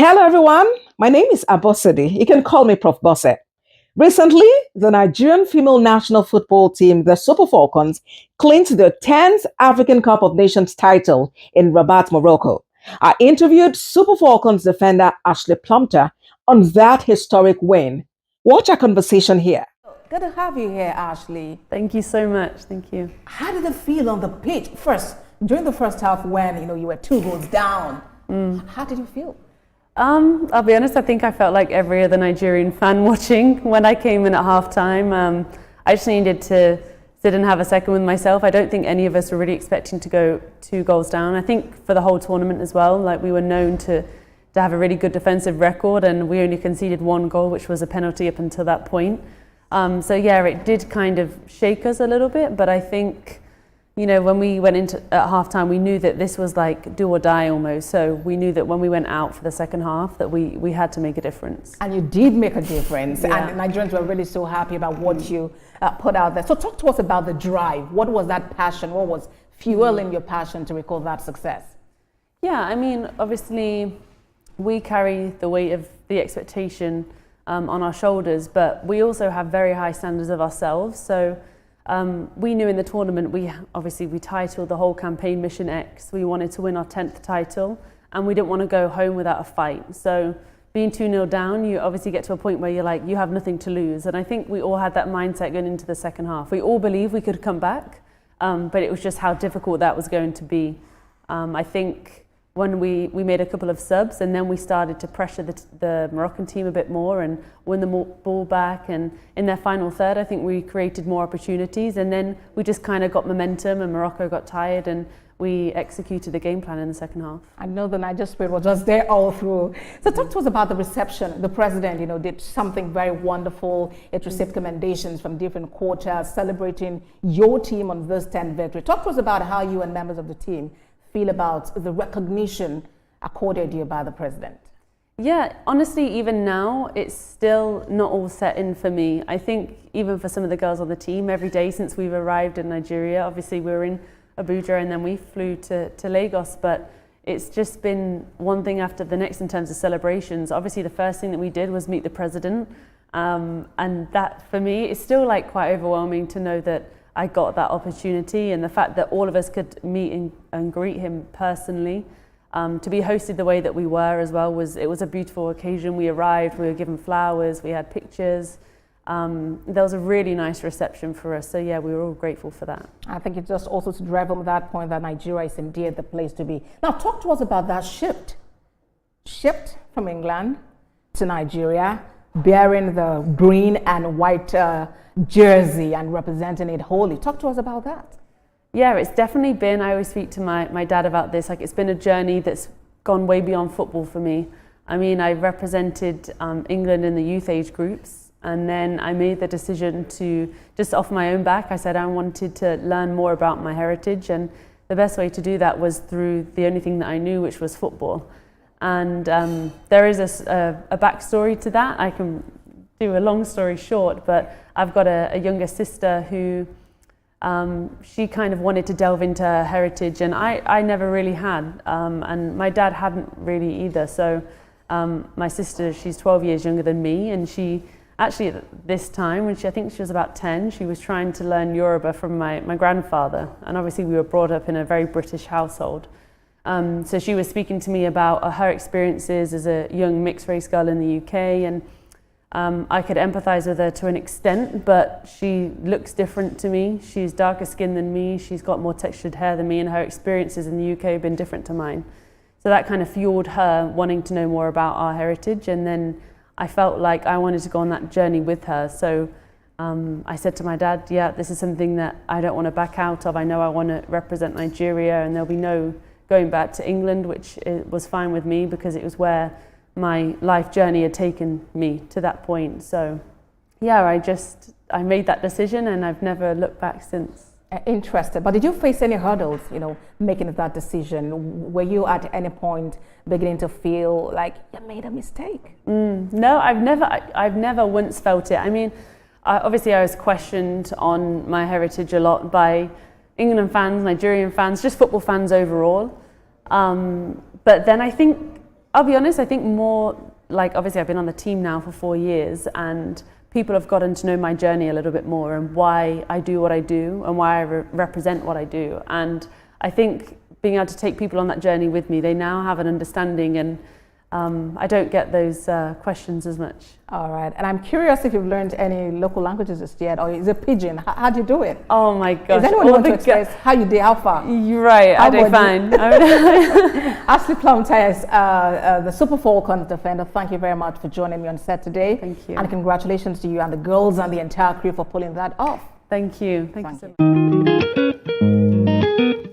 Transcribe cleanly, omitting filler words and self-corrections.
Hello, everyone. My name is Abosede. You can call me Prof. Bose. Recently, the Nigerian female national football team, the Super Falcons, clinched their 10th African Cup of Nations title in Rabat, Morocco. I interviewed Super Falcons defender Ashleigh Plumptre on that historic win. Watch our conversation here. Good to have you here, Ashleigh. Thank you so much. Thank you. How did it feel on the pitch? First, during the first half when you were 2 goals down, how did you feel? I'll be honest, I think I felt like every other Nigerian fan watching when I came in at halftime. I just needed to sit and have a second with myself. I don't think any of us were really expecting to go 2 goals down. I think for the whole tournament as well, like we were known to have a really good defensive record, and we only conceded 1 goal, which was a penalty up until that point. So yeah, it did kind of shake us a little bit, but I think, when we went into at halftime, we knew that this was like do or die almost. So we knew that when we went out for the second half, that we had to make a difference. And you did make a difference. Yeah. And the Nigerians were really so happy about what you put out there. So talk to us about the drive. What was that passion? What was fueling your passion to record that success? Yeah, I mean, obviously, we carry the weight of the expectation on our shoulders, but we also have very high standards of ourselves. So we knew in the tournament, we titled the whole campaign Mission X. We wanted to win our 10th title, and we didn't want to go home without a fight. So being 2-0 down, you obviously get to a point where you're like, you have nothing to lose. And I think we all had that mindset going into the second half. We all believed we could come back, but it was just how difficult that was going to be. I think when we made a couple of subs, and then we started to pressure the Moroccan team a bit more and win the ball back, and in their final third I think we created more opportunities, and then we just kind of got momentum and Morocco got tired and we executed the game plan in the second half. I know the Niger spirit was just there all through. So talk to us about the reception. The president, did something very wonderful. It received commendations from different quarters celebrating your team on this 10th victory. Talk to us about how you and members of the team feel about the recognition accorded you by the president. Yeah, honestly, even now, it's still not all set in for me. I think even for some of the girls on the team, every day since we've arrived in Nigeria, obviously we were in Abuja and then we flew to Lagos, but it's just been one thing after the next in terms of celebrations. Obviously, the first thing that we did was meet the president, and that for me is still like quite overwhelming to know that I got that opportunity, and the fact that all of us could meet and greet him personally. To be hosted the way that we were as well it was a beautiful occasion. We arrived, we were given flowers, we had pictures. There was a really nice reception for us. So yeah, we were all grateful for that. I think it's just also to drive home that point that Nigeria is indeed the place to be. Now talk to us about that shipped from England to Nigeria, bearing the green and white jersey and representing it wholly. Talk to us about that. Yeah, it's definitely been, I always speak to my dad about this, like it's been a journey that's gone way beyond football for me. I mean, I represented England in the youth age groups, and then I made the decision to just off my own back, I said I wanted to learn more about my heritage, and the best way to do that was through the only thing that I knew, which was football. And there is a backstory to that. I can do a long story short, but I've got a younger sister who she kind of wanted to delve into her heritage, and I never really had, and my dad hadn't really either. So my sister, she's 12 years younger than me, and she actually at this time, when I think she was about 10, she was trying to learn Yoruba from my grandfather, and obviously we were brought up in a very British household. So she was speaking to me about her experiences as a young mixed race girl in the UK, and I could empathize with her to an extent, but she looks different to me. She's darker skinned than me, she's got more textured hair than me, and her experiences in the UK have been different to mine. So that kind of fueled her wanting to know more about our heritage, and then I felt like I wanted to go on that journey with her. So I said to my dad, yeah, this is something that I don't want to back out of. I know I want to represent Nigeria, and there'll be no going back to England, which was fine with me because it was where my life journey had taken me to that point. So yeah, I made that decision, and I've never looked back since. Interested. But did you face any hurdles, making that decision? Were you at any point beginning to feel like you made a mistake? No, I've never once felt it. I mean, obviously I was questioned on my heritage a lot by England fans, Nigerian fans, just football fans overall. But then I think I'll be honest, I think more like, obviously I've been on the team now for 4 years, and people have gotten to know my journey a little bit more and why I do what I do and why I represent what I do. And I think being able to take people on that journey with me, they now have an understanding, and I don't get those questions as much. All right. And I'm curious if you've learned any local languages just yet, or is it Pidgin? How do you do it? Oh my gosh. Is anyone want to express how you did, how far? You're right, I do fine. Ashleigh Plumptre is the Super Falcons defender. Thank you very much for joining me on set today. Thank you. And congratulations to you and the girls and the entire crew for pulling that off. Thank you. Thank you so much.